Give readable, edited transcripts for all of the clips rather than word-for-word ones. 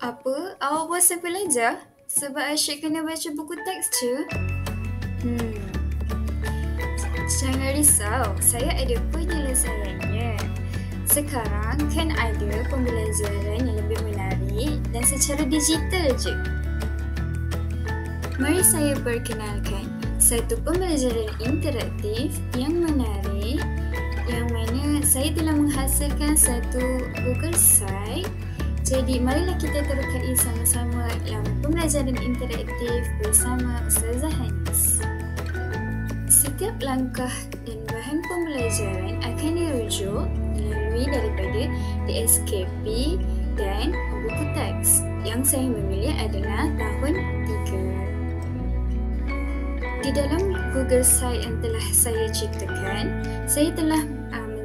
Apa? Awak bosan belajar? Sebab asyik kena baca buku teks je? Hmm, Jangan risau, saya ada penyelesaiannya. Sekarang kan ada pembelajaran yang lebih menarik dan secara digital je. Mari saya perkenalkan satu pembelajaran interaktif yang menarik yang mana saya telah menghasilkan satu Google Site. Jadi marilah kita terkai sama-sama dalam pembelajaran interaktif bersama Ustazah Hanis. Setiap langkah dan bahan pembelajaran akan dirujuk melalui daripada DSKP dan buku teks. Yang saya memilih adalah tahun 3. Di dalam Google Site yang telah saya ciptakan, saya telah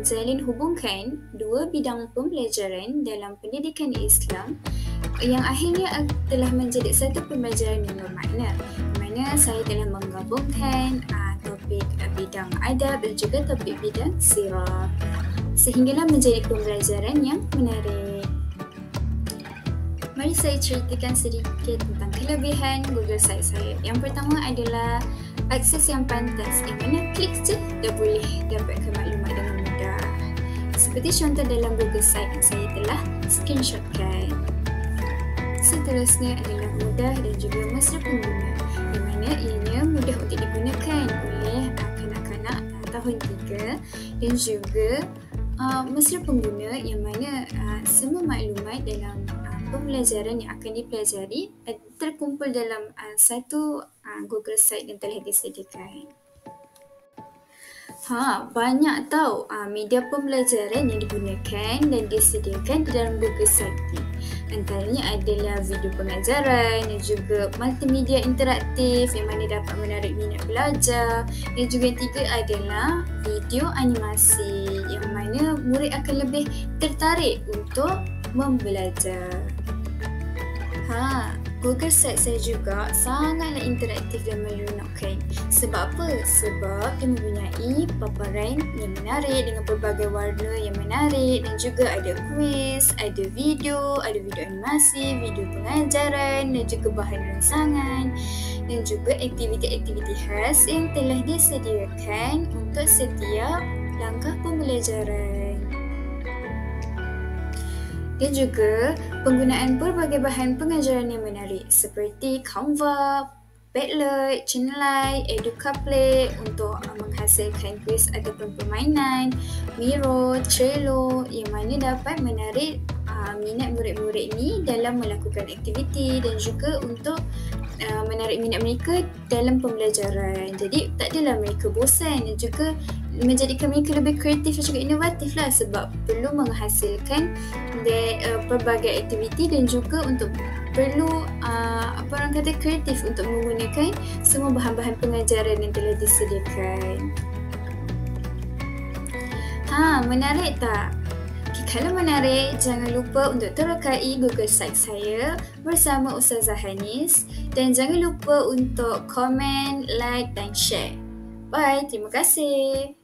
menjalin hubungkan dua bidang pembelajaran dalam pendidikan Islam yang akhirnya telah menjadi satu pembelajaran yang bermakna, di mana saya telah menggabungkan topik bidang adab dan juga topik bidang sirah sehinggalah menjadi pembelajaran yang menarik. Mari saya ceritakan sedikit tentang kelebihan Google Site saya. Yang pertama adalah akses yang pantas, di mana klik je dah boleh dapatkan maklumat dengan mudah. Seperti contoh dalam Google Site yang saya telah screenshotkan. Seterusnya adalah mudah dan juga mesra pengguna, di mana ianya mudah untuk digunakan oleh kanak-kanak tahun 3 dan juga mesra pengguna yang mana semua maklumat dalam pembelajaran yang akan dipelajari terkumpul dalam satu Google Site yang telah disediakan. Banyak tahu media pembelajaran yang digunakan dan disediakan di dalam Google Site ini. Antaranya adalah video pengajaran dan juga multimedia interaktif yang mana dapat menarik minat belajar, dan juga yang ketiga adalah video animasi yang mana murid akan lebih tertarik untuk membelajar. Google Site saya juga sangatlah interaktif dan menyeronokkan. Sebab apa? Sebab dia mempunyai paparan yang menarik dengan pelbagai warna yang menarik, dan juga ada kuis, ada video animasi, video pengajaran dan juga bahan rangsangan dan juga aktiviti-aktiviti khas yang telah disediakan untuk setiap langkah pembelajaran. Dan juga penggunaan pelbagai bahan pengajaran yang menarik seperti Canva, Padlet, Chennai, Educaplay untuk menghasilkan kuis ataupun permainan, Miro, Trello yang mana dapat menarik minat murid-murid ni dalam melakukan aktiviti dan juga untuk menarik minat mereka dalam pembelajaran. Jadi tak adalah mereka bosan dan juga menjadikan mereka lebih kreatif dan juga inovatif lah, sebab perlu menghasilkan pelbagai aktiviti dan juga untuk perlu kreatif untuk menggunakan semua bahan-bahan pengajaran yang telah disediakan. Menarik tak? Kalau menarik, jangan lupa untuk terokai Google Site saya bersama Ustazah Hanis, dan jangan lupa untuk komen, like dan share. Bye, terima kasih.